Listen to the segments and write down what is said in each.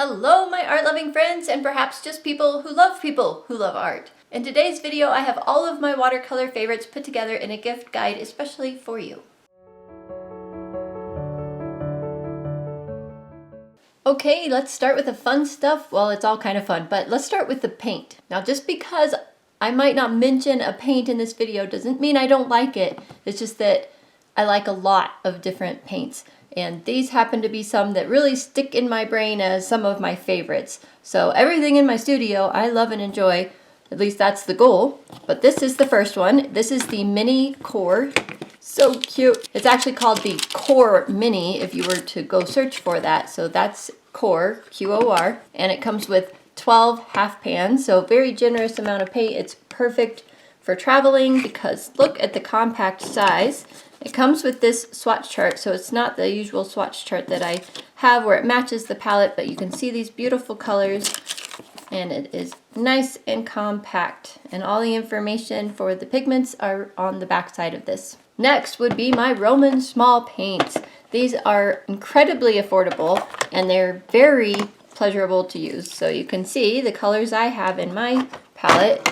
Hello my art-loving friends, and perhaps just people who love art. In today's video I have all of my watercolor favorites put together in a gift guide especially for you. Okay, let's start with the fun stuff. Well, it's all kind of fun, but let's start with the paint. Now, just because I might not mention a paint in this video doesn't mean I don't like it. It's just that I like a lot of different paints. And these happen to be some that really stick in my brain as some of my favorites. So everything in my studio I love and enjoy, at least that's the goal. But this is the first one. This is the Mini Core. So cute. It's actually called the Core Mini if you were to go search for that. So that's Core, Q-O-R. And it comes with 12 half pans, so very generous amount of paint. It's perfect for traveling because look at the compact size. It comes with this swatch chart, so it's not the usual swatch chart that I have where it matches the palette, but you can see these beautiful colors, and it is nice and compact, and all the information for the pigments are on the back side of this. Next would be my Roman small paints. These are incredibly affordable, and they're very pleasurable to use. So you can see the colors I have in my palette.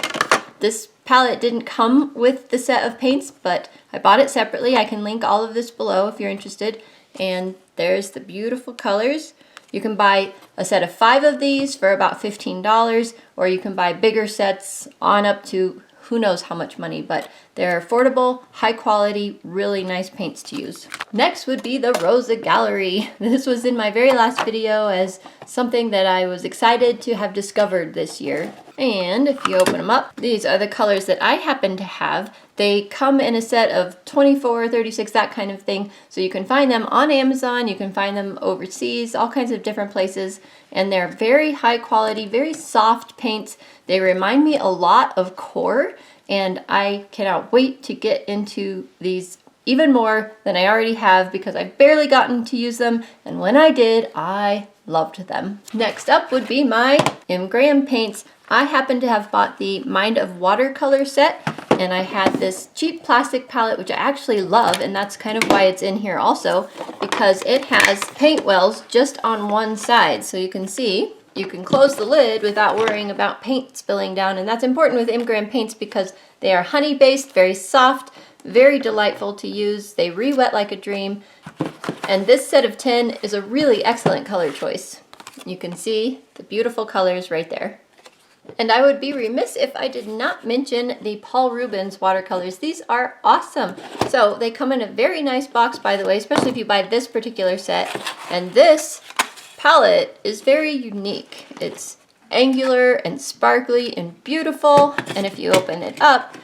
This palette didn't come with the set of paints, but I bought it separately. I can link all of this below if you're interested. And there's the beautiful colors. You can buy a set of 5 of these for about $15, or you can buy bigger sets on up to who knows how much money, but they're affordable, high quality, really nice paints to use. Next would be the Rosa Gallery. This was in my very last video as something that I was excited to have discovered this year. And if you open them up, these are the colors that I happen to have. They come in a set of 24, 36, that kind of thing. So you can find them on Amazon, you can find them overseas, all kinds of different places. And they're very high quality, very soft paints. They remind me a lot of Core, and I cannot wait to get into these even more than I already have because I've barely gotten to use them, and when I did, I loved them. Next up would be my M. Graham paints. I happen to have bought the Mind of Watercolor set, and I had this cheap plastic palette, which I actually love, and that's kind of why it's in here also, because it has paint wells just on one side. So you can see, you can close the lid without worrying about paint spilling down, and that's important with M. Graham paints because they are honey-based, very soft, very delightful to use. They re-wet like a dream, and this set of 10 is a really excellent color choice. You can see the beautiful colors right there. And I would be remiss if I did not mention the Paul Rubens watercolors. These are awesome. So they come in a very nice box, by the way, especially if you buy this particular set. And this palette is very unique. It's angular and sparkly and beautiful. And if you open it up,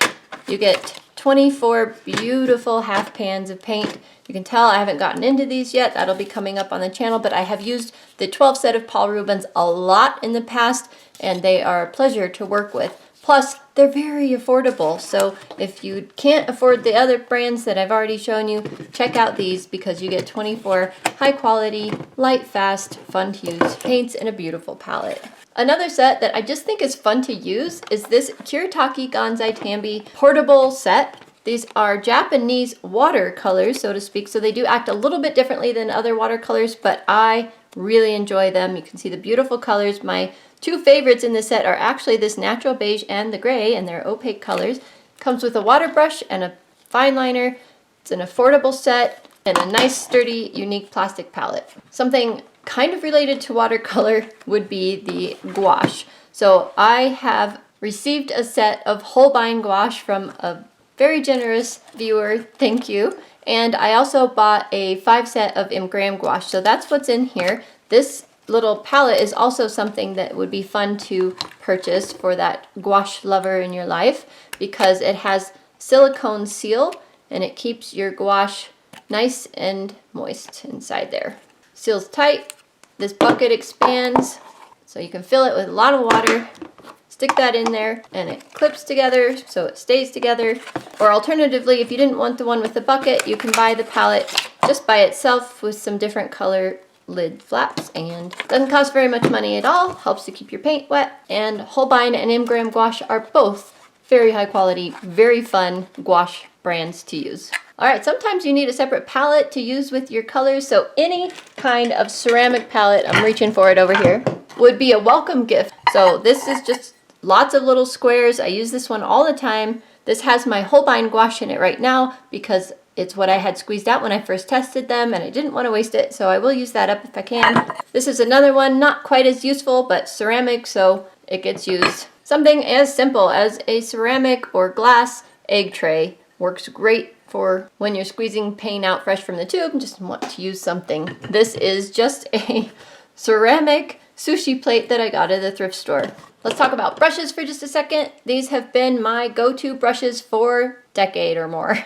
you get 24 beautiful half pans of paint. You can tell I haven't gotten into these yet. That'll be coming up on the channel, but I have used the 12 set of Paul Rubens a lot in the past, and they are a pleasure to work with. Plus, they're very affordable, so if you can't afford the other brands that I've already shown you, check out these because you get 24 high quality, light, fast, fun to use paints in a beautiful palette. Another set that I just think is fun to use is this Kuretake Gansai Tambi portable set. These are Japanese watercolors, so to speak, so they do act a little bit differently than other watercolors, but I really enjoy them. You can see the beautiful colors. My 2 favorites in this set are actually this natural beige and the gray, and they're opaque colors. Comes with a water brush and a fine liner. It's an affordable set and a nice, sturdy, unique plastic palette. Something kind of related to watercolor would be the gouache. So I have received a set of Holbein gouache from a very generous viewer, thank you. And I also bought a 5 set of M. Graham gouache, so that's what's in here. This little palette is also something that would be fun to purchase for that gouache lover in your life because it has silicone seal and it keeps your gouache nice and moist inside there. Seals tight. This bucket expands so you can fill it with a lot of water. Stick that in there and it clips together so it stays together. Or alternatively, if you didn't want the one with the bucket, you can buy the palette just by itself with some different color lid flaps, and doesn't cost very much money at all, helps to keep your paint wet. And Holbein and M. Graham gouache are both very high quality, very fun gouache brands to use. Alright, sometimes you need a separate palette to use with your colors, so any kind of ceramic palette, I'm reaching for it over here, would be a welcome gift. So this is just lots of little squares. I use this one all the time. This has my Holbein gouache in it right now because it's what I had squeezed out when I first tested them and I didn't want to waste it, so I will use that up if I can. This is another one, not quite as useful, but ceramic, so it gets used. Something as simple as a ceramic or glass egg tray works great for when you're squeezing paint out fresh from the tube and just want to use something. This is just a ceramic sushi plate that I got at the thrift store. Let's talk about brushes for just a second. These have been my go-to brushes for a decade or more.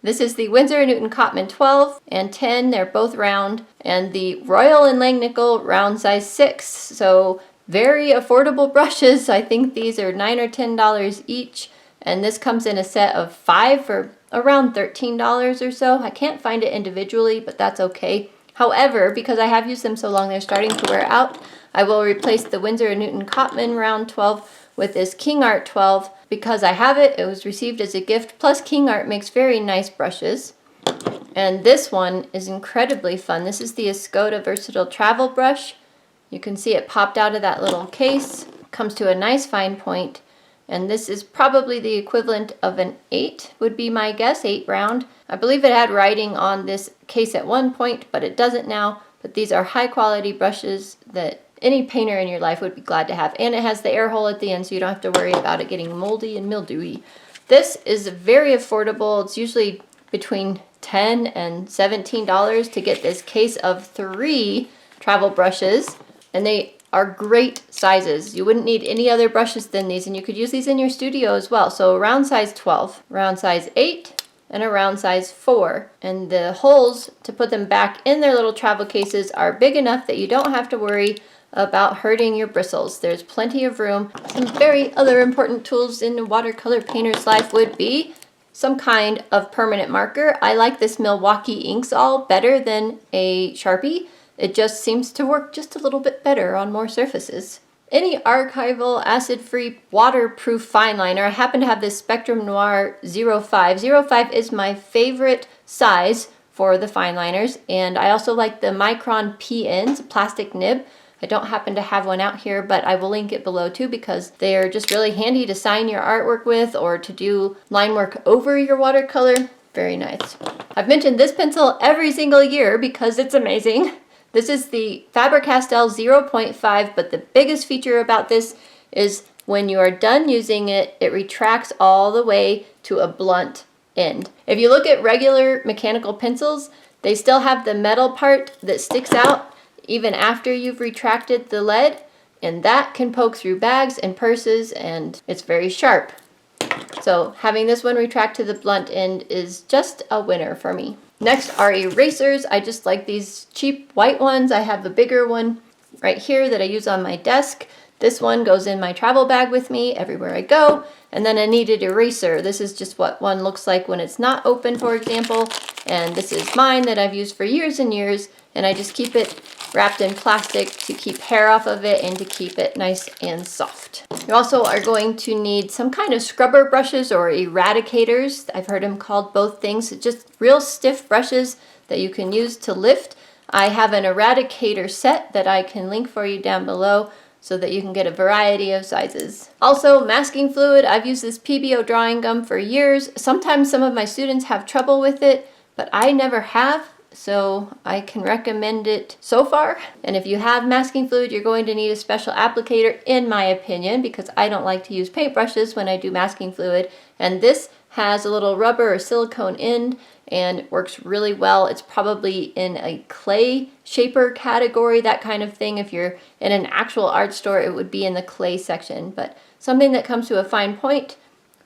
This is the Winsor & Newton Cotman 12 and 10. They're both round. And the Royal & Langnickel round size 6. So very affordable brushes. I think these are $9 or $10 each. And this comes in a set of 5 for around $13 or so. I can't find it individually, but that's okay. However, because I have used them so long they're starting to wear out, I will replace the Winsor & Newton Cotman round 12 with this King Art 12. Because I have it, it was received as a gift. Plus King Art makes very nice brushes. And this one is incredibly fun. This is the Escoda Versatile Travel Brush. You can see it popped out of that little case. Comes to a nice fine point. And this is probably the equivalent of an 8, would be my guess, 8 round. I believe it had writing on this case at one point, but it doesn't now. But these are high quality brushes that any painter in your life would be glad to have. And it has the air hole at the end, so you don't have to worry about it getting moldy and mildewy. This is very affordable. It's usually between $10 and $17 to get this case of 3 travel brushes. And they are great sizes. You wouldn't need any other brushes than these, and you could use these in your studio as well. So around size 12, around size 8, and around size 4. And the holes to put them back in their little travel cases are big enough that you don't have to worry about hurting your bristles. There's plenty of room. Some very other important tools in a watercolor painter's life would be some kind of permanent marker. I like this Milwaukee Inksol better than a Sharpie. It just seems to work just a little bit better on more surfaces. Any archival, acid-free, waterproof fine liner. I happen to have this Spectrum Noir 05. 05 is my favorite size for the fine liners, and I also like the Micron PNs, plastic nib. I don't happen to have one out here, but I will link it below too because they're just really handy to sign your artwork with or to do line work over your watercolor. Very nice. I've mentioned this pencil every single year because it's amazing. This is the Faber-Castell 0.5, but the biggest feature about this is when you are done using it, it retracts all the way to a blunt end. If you look at regular mechanical pencils, they still have the metal part that sticks out even after you've retracted the lead, and that can poke through bags and purses, and it's very sharp. So having this one retract to the blunt end is just a winner for me. Next are erasers. I just like these cheap white ones. I have a bigger one right here that I use on my desk. This one goes in my travel bag with me everywhere I go. And then a kneaded eraser. This is just what one looks like when it's not open, for example. And this is mine that I've used for years and years. And I just keep it wrapped in plastic to keep hair off of it and to keep it nice and soft. You also are going to need some kind of scrubber brushes or eradicators. I've heard them called both things. Just real stiff brushes that you can use to lift. I have an eradicator set that I can link for you down below so that you can get a variety of sizes. Also, masking fluid. I've used this PBO drawing gum for years. Sometimes some of my students have trouble with it, but I never have. So I can recommend it so far. And if you have masking fluid, you're going to need a special applicator, in my opinion, because I don't like to use paintbrushes when I do masking fluid. And this has a little rubber or silicone end and works really well. It's probably in a clay shaper category, that kind of thing. If you're in an actual art store, it would be in the clay section, but something that comes to a fine point.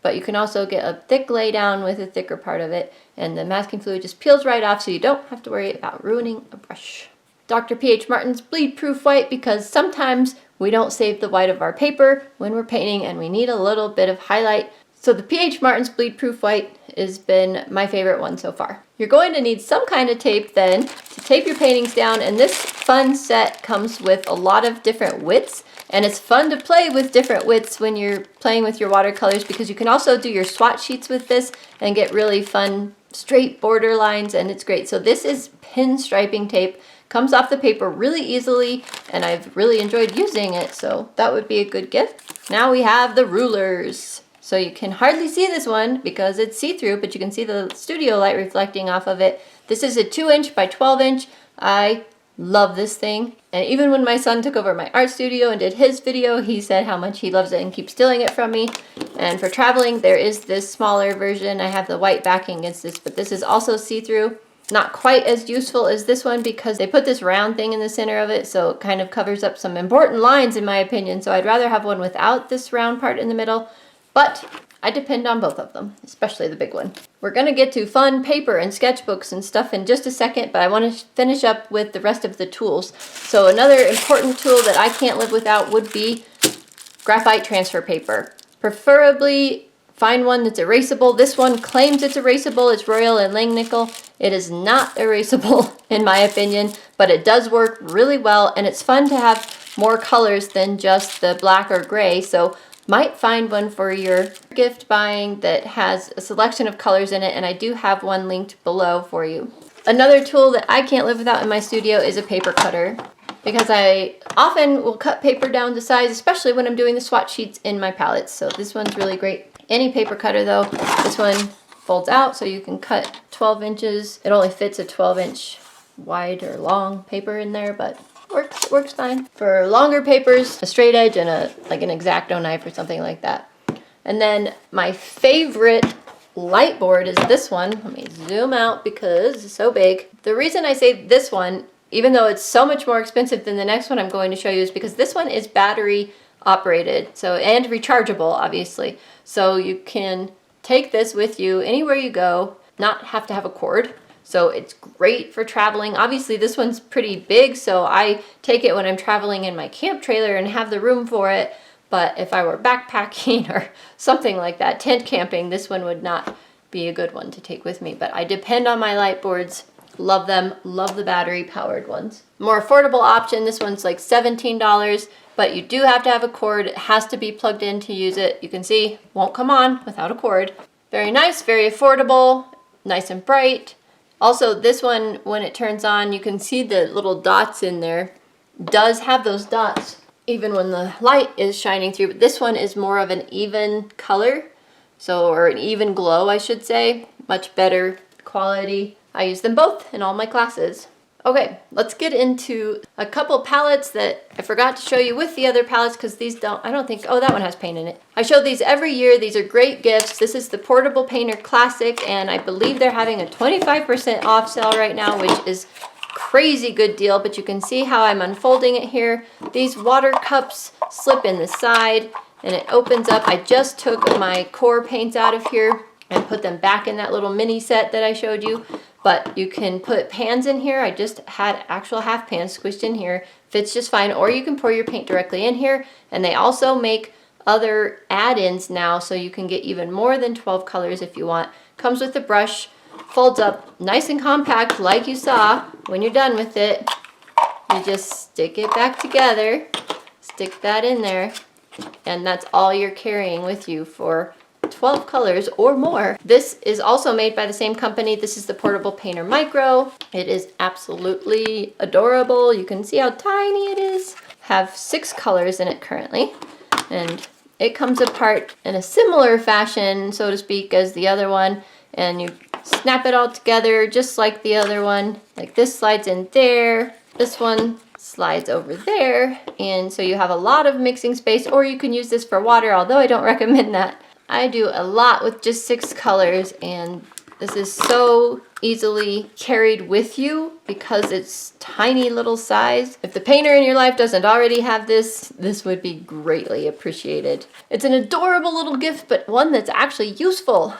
But you can also get a thick lay down with a thicker part of it, and the masking fluid just peels right off so you don't have to worry about ruining a brush. Dr. P.H. Martin's Bleed Proof White, because sometimes we don't save the white of our paper when we're painting and we need a little bit of highlight. So the P.H. Martin's Bleed Proof White has been my favorite one so far. You're going to need some kind of tape then to tape your paintings down, and this fun set comes with a lot of different widths. And it's fun to play with different widths when you're playing with your watercolors, because you can also do your swatch sheets with this and get really fun straight border lines, and it's great. So this is pinstriping tape. comes off the paper really easily, and I've really enjoyed using it, so that would be a good gift. Now we have the rulers. So you can hardly see this one because it's see-through, but you can see the studio light reflecting off of it. This is a 2" by 12". I love this thing. And even when my son took over my art studio and did his video, he said how much he loves it and keeps stealing it from me. And for traveling, there is this smaller version. I have the white backing against this, but this is also see-through. Not quite as useful as this one because they put this round thing in the center of it, so it kind of covers up some important lines in my opinion. So I'd rather have one without this round part in the middle. But I depend on both of them, especially the big one. We're gonna get to fun paper and sketchbooks and stuff in just a second, but I wanna finish up with the rest of the tools. So another important tool that I can't live without would be graphite transfer paper. Preferably find one that's erasable. This one claims it's erasable. It's Royal and Langnickel. It is not erasable in my opinion, but it does work really well, and it's fun to have more colors than just the black or gray. So might find one for your gift buying that has a selection of colors in it, and I do have one linked below for you. Another tool that I can't live without in my studio is a paper cutter, because I often will cut paper down to size, especially when I'm doing the swatch sheets in my palettes. So this one's really great. Any paper cutter though, this one folds out so you can cut 12 inches. It only fits a 12" wide or long paper in there, but works fine. For longer papers, a straight edge and like an X-Acto knife or something like that. And then my favorite light board is this one. Let me zoom out because it's so big. The reason I say this one, even though it's so much more expensive than the next one I'm going to show you, is because this one is battery operated, and rechargeable obviously. So you can take this with you anywhere you go, not have to have a cord. So it's great for traveling. Obviously this one's pretty big, so I take it when I'm traveling in my camp trailer and have the room for it. But if I were backpacking or something like that, tent camping, this one would not be a good one to take with me. But I depend on my light boards. Love them. Love the battery powered ones. More affordable option, this one's like $17, but you do have to have a cord. It has to be plugged in to use it. You can see, won't come on without a cord. Very nice, very affordable, nice and bright. Also, this one, when it turns on, you can see the little dots in there. It does have those dots even when the light is shining through, but this one is more of an even color, or an even glow, I should say. Much better quality. I use them both in all my classes. Okay, let's get into a couple palettes that I forgot to show you with the other palettes because these I don't think, oh, that one has paint in it. I show these every year. These are great gifts. This is the Portable Painter Classic, and I believe they're having a 25% off sale right now, which is crazy good deal, but you can see how I'm unfolding it here. These water cups slip in the side and it opens up. I just took my core paints out of here and put them back in that little mini set that I showed you. But you can put pans in here. I just had actual half pans squished in here. Fits just fine. Or you can pour your paint directly in here. And they also make other add-ins now, so you can get even more than 12 colors if you want. Comes with a brush, folds up nice and compact like you saw. When you're done with it, you just stick it back together, stick that in there, and that's all you're carrying with you for 12 colors or more. This is also made by the same company. This is the Portable Painter Micro. It is absolutely adorable. You can see how tiny it is. Have 6 colors in it currently, and it comes apart in a similar fashion, so to speak, as the other one, and you snap it all together just like the other one. Like this slides in there, this one slides over there, and so you have a lot of mixing space, or you can use this for water, although I don't recommend that. I do a lot with just 6 colors, and this is so easily carried with you because it's tiny little size. If the painter in your life doesn't already have this, this would be greatly appreciated. It's an adorable little gift, but one that's actually useful.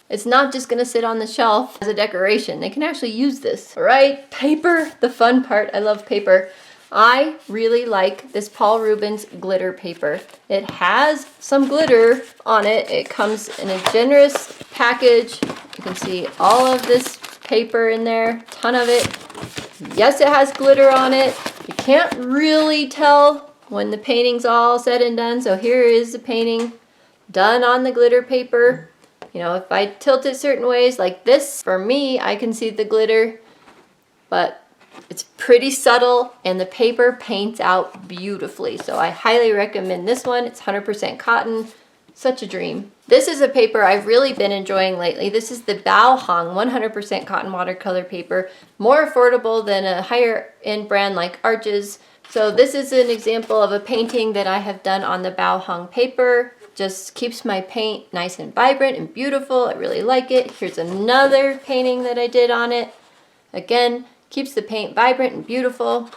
It's not just gonna sit on the shelf as a decoration. They can actually use this. All right, paper, the fun part. I love paper. I really like this Paul Rubens glitter paper. It has some glitter on it. It comes in a generous package. You can see all of this paper in there, ton of it. Yes, it has glitter on it. You can't really tell when the painting's all said and done. So here is the painting done on the glitter paper. You know, if I tilt it certain ways like this, for me, I can see the glitter, but It's pretty subtle and the paper paints out beautifully. So I highly recommend this one. It's 100% cotton. Such a dream. This is a paper I've really been enjoying lately. This is the Bao Hong 100% cotton watercolor paper. More affordable than a higher end brand like Arches. So this is an example of a painting that I have done on the Bao Hong paper. Just keeps my paint nice and vibrant and beautiful. I really like it. Here's another painting that I did on it. Again, keeps the paint vibrant and beautiful.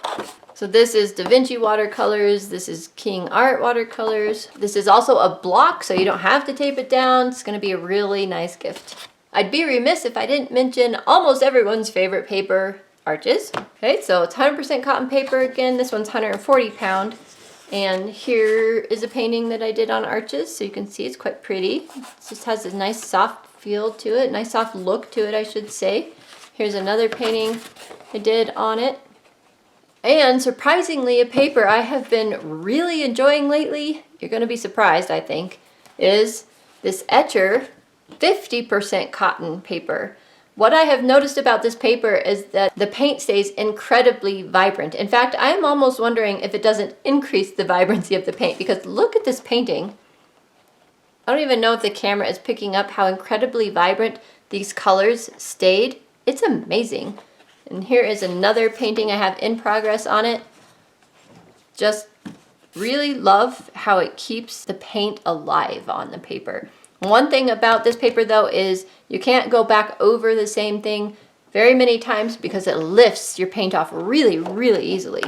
So this is Da Vinci watercolors. This is King Art watercolors. This is also a block, so you don't have to tape it down. It's going to be a really nice gift. I'd be remiss if I didn't mention almost everyone's favorite paper, Arches. Okay, so it's 100% cotton paper again. This one's 140 pound. And here is a painting that I did on Arches, so you can see it's quite pretty. It just has a nice soft feel to it, nice soft look to it, I should say. Here's another painting I did on it. And surprisingly, a paper I have been really enjoying lately, you're going to be surprised, I think, is this Etcher 50% cotton paper. What I have noticed about this paper is that the paint stays incredibly vibrant. In fact, I am almost wondering if it doesn't increase the vibrancy of the paint, because look at this painting. I don't even know if the camera is picking up how incredibly vibrant these colors stayed. It's amazing. And here is another painting I have in progress on it. Just really love how it keeps the paint alive on the paper. One thing about this paper though is you can't go back over the same thing very many times because it lifts your paint off really, really easily.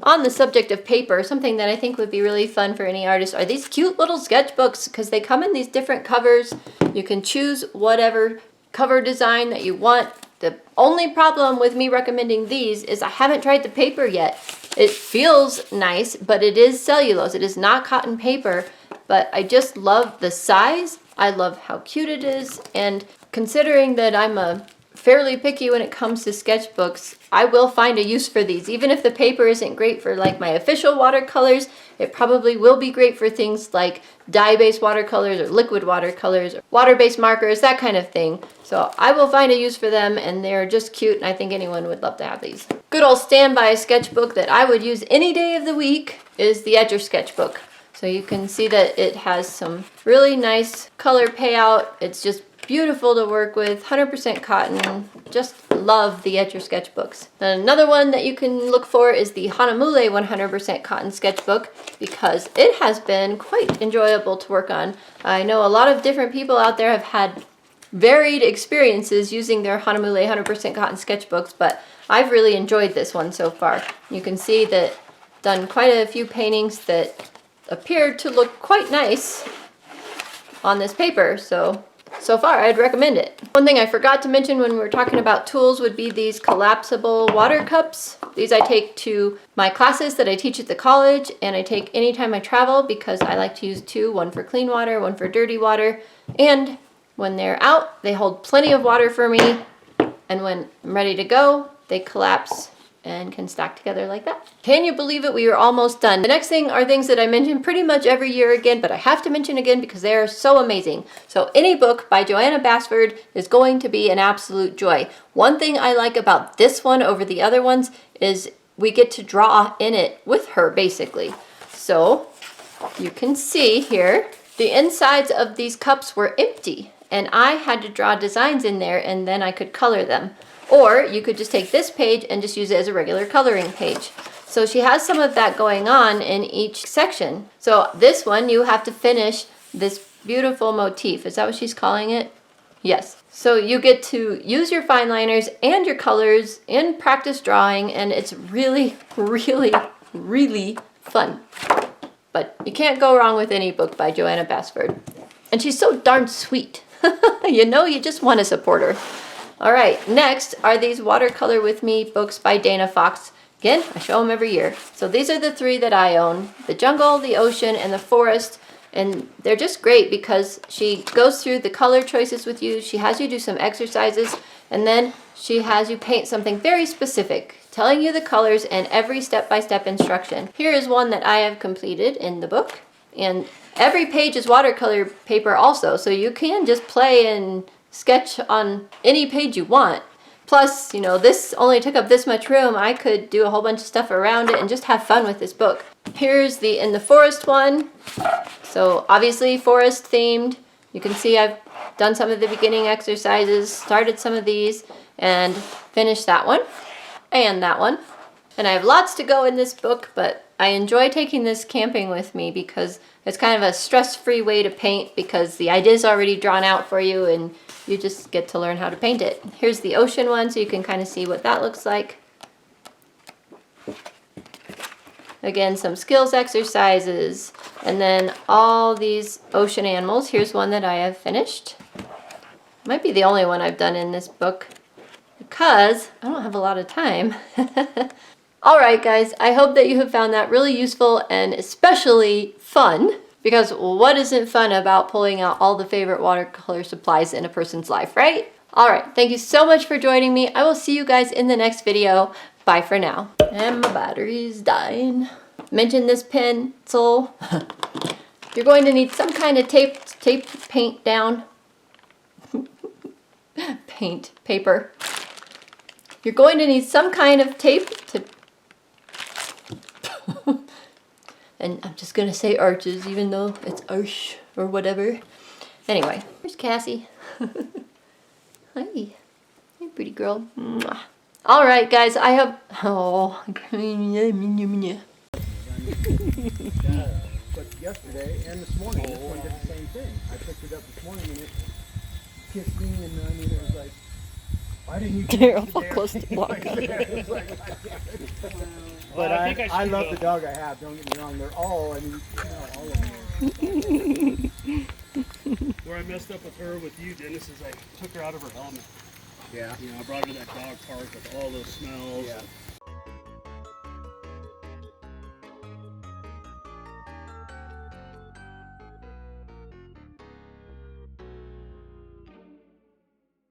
On the subject of paper, something that I think would be really fun for any artist are these cute little sketchbooks, because they come in these different covers. You can choose whatever cover design that you want. The only problem with me recommending these is I haven't tried the paper yet. It feels nice, but it is cellulose. It is not cotton paper, but I just love the size. I love how cute it is, and considering that I'm a fairly picky when it comes to sketchbooks, I will find a use for these. Even if the paper isn't great for like my official watercolors, it probably will be great for things like dye-based watercolors or liquid watercolors or water-based markers, that kind of thing. So I will find a use for them, and they're just cute, and I think anyone would love to have these. Good old standby sketchbook that I would use any day of the week is the Etcher sketchbook. So you can see that it has some really nice color payout. It's just beautiful to work with, 100% cotton. Just love the Etcher sketchbooks. And another one that you can look for is the Hanamule 100% cotton sketchbook, because it has been quite enjoyable to work on. I know a lot of different people out there have had varied experiences using their Hanamule 100% cotton sketchbooks, but I've really enjoyed this one so far. You can see that I've done quite a few paintings that appeared to look quite nice on this paper, so far I'd recommend it. One thing I forgot to mention when we were talking about tools would be these collapsible water cups. These I take to my classes that I teach at the college, and I take anytime I travel because I like to use two, one for clean water, one for dirty water, and when they're out, they hold plenty of water for me, and when I'm ready to go, they collapse and can stack together like that. Can you believe it? We are almost done. The next thing are things that I mention pretty much every year again, but I have to mention again because they are so amazing. So any book by Joanna Basford is going to be an absolute joy. One thing I like about this one over the other ones is we get to draw in it with her, basically. So you can see here, the insides of these cups were empty, and I had to draw designs in there, and then I could color them. Or you could just take this page and just use it as a regular coloring page. So she has some of that going on in each section. So this one, you have to finish this beautiful motif. Is that what she's calling it? Yes. So you get to use your fine liners and your colors and practice drawing, and it's really, really, really fun. But you can't go wrong with any book by Joanna Basford. And she's so darn sweet. You know, you just want to support her. All right, next are these Watercolor With Me books by Dana Fox. Again, I show them every year. So these are the three that I own: the jungle, the ocean, and the forest. And they're just great because she goes through the color choices with you. She has you do some exercises, and then she has you paint something very specific, telling you the colors and every step-by-step instruction. Here is one that I have completed in the book. And every page is watercolor paper also, so you can just play and sketch on any page you want. Plus, you know, this only took up this much room. I could do a whole bunch of stuff around it and just have fun with this book. Here's the In the Forest one. So obviously forest themed. You can see I've done some of the beginning exercises, started some of these, and finished that one and that one. And I have lots to go in this book, but I enjoy taking this camping with me because it's kind of a stress-free way to paint because the idea is already drawn out for you and you just get to learn how to paint it. Here's the ocean one, so you can kind of see what that looks like. Again, some skills exercises, and then all these ocean animals. Here's one that I have finished. Might be the only one I've done in this book because I don't have a lot of time. Alright guys, I hope that you have found that really useful and especially fun, because what isn't fun about pulling out all the favorite watercolor supplies in a person's life, right? Alright, thank you so much for joining me. I will see you guys in the next video. Bye for now. And my battery's dying. Mention this pencil. You're going to need some kind of tape to paint down. Paper. You're going to need some kind of tape to... And I'm just going to say arches, even though it's arch or whatever. Anyway, here's Cassie. Hi. Hey, pretty girl. Mwah. All right, guys, I have... Oh. But yesterday and this morning, this one did the same thing. I picked it up this morning and it kissed me, and I mean, it was like, why didn't you You're awful close to walking. But I love the dog I have, don't get me wrong. They're all, I mean, all of them. Where I messed up with her, with you, Dennis, is I took her out of her element. Yeah. You know, I brought her to that dog park with all those smells. Yeah.